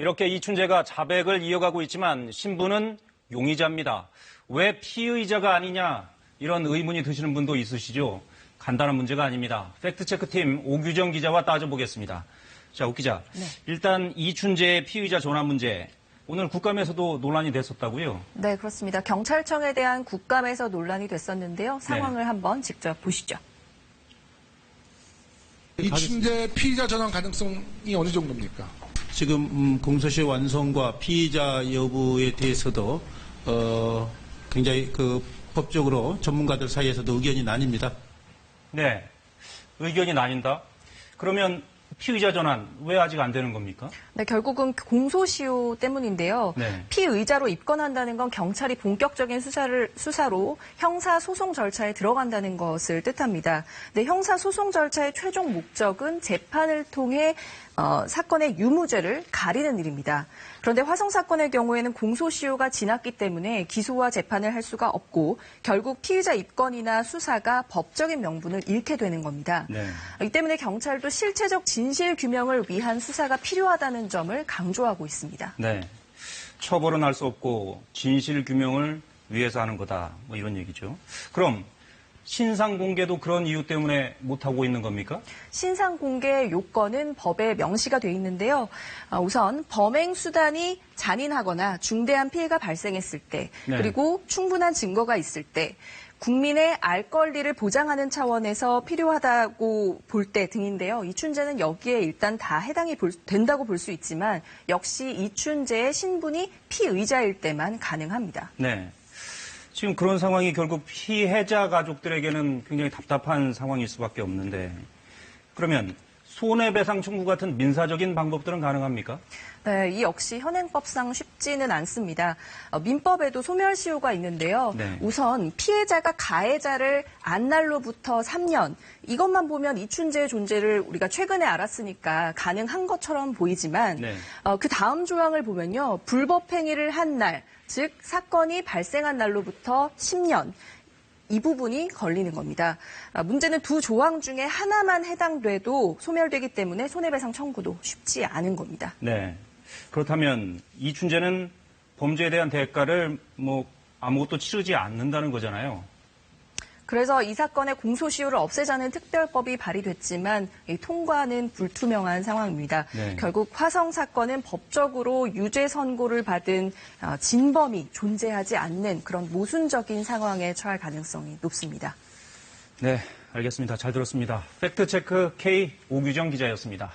이렇게 이춘재가 자백을 이어가고 있지만 신부는 용의자입니다. 왜 피의자가 아니냐 이런 의문이 드시는 분도 있으시죠. 간단한 문제가 아닙니다. 팩트체크팀 오규정 기자와 따져보겠습니다. 자, 오 기자. 네. 일단 이춘재의 피의자 전환 문제. 오늘 국감에서도 논란이 됐었다고요? 네, 그렇습니다. 경찰청에 대한 국감에서 논란이 됐었는데요. 상황을 한번 직접 보시죠. 이춘재 피의자 전환 가능성이 어느 정도입니까? 지금 공소시효 완성과 피의자 여부에 대해서도 굉장히 법적으로 전문가들 사이에서도 의견이 나뉩니다. 네, 의견이 나뉜다. 그러면 피의자 전환 왜 아직 안 되는 겁니까? 네, 결국은 공소시효 때문인데요. 네. 피의자로 입건한다는 건 경찰이 본격적인 수사로 형사소송 절차에 들어간다는 것을 뜻합니다. 네, 형사소송 절차의 최종 목적은 재판을 통해 사건의 유무죄를 가리는 일입니다. 그런데 화성 사건의 경우에는 공소시효가 지났기 때문에 기소와 재판을 할 수가 없고 결국 피의자 입건이나 수사가 법적인 명분을 잃게 되는 겁니다. 네. 이 때문에 경찰도 실체적 진실 규명을 위한 수사가 필요하다는 점을 강조하고 있습니다. 네. 처벌은 할 수 없고 진실 규명을 위해서 하는 거다. 뭐 이런 얘기죠. 그럼 신상 공개도 그런 이유 때문에 못하고 있는 겁니까? 신상 공개 요건은 법에 명시가 돼 있는데요. 우선 범행 수단이 잔인하거나 중대한 피해가 발생했을 때, 네. 그리고 충분한 증거가 있을 때, 국민의 알 권리를 보장하는 차원에서 필요하다고 볼 때 등인데요. 이춘재는 여기에 일단 다 해당이 된다고 볼 수 있지만 역시 이춘재의 신분이 피의자일 때만 가능합니다. 네. 지금 그런 상황이 결국 피해자 가족들에게는 굉장히 답답한 상황일 수밖에 없는데 그러면 손해배상 청구 같은 민사적인 방법들은 가능합니까? 네, 이 역시 현행법상 쉽지는 않습니다. 민법에도 소멸시효가 있는데요. 네. 우선 피해자가 가해자를 안 날로부터 3년, 이것만 보면 이춘재의 존재를 우리가 최근에 알았으니까 가능한 것처럼 보이지만 네. 그 다음 조항을 보면요. 불법 행위를 한 날, 즉 사건이 발생한 날로부터 10년, 이 부분이 걸리는 겁니다. 문제는 두 조항 중에 하나만 해당돼도 소멸되기 때문에 손해배상 청구도 쉽지 않은 겁니다. 네. 그렇다면 이춘재는 범죄에 대한 대가를 아무것도 치르지 않는다는 거잖아요. 그래서 이 사건의 공소시효를 없애자는 특별법이 발의됐지만 이 통과는 불투명한 상황입니다. 네. 결국 화성 사건은 법적으로 유죄 선고를 받은 진범이 존재하지 않는 그런 모순적인 상황에 처할 가능성이 높습니다. 네, 알겠습니다. 잘 들었습니다. 팩트체크 K 오규정 기자였습니다.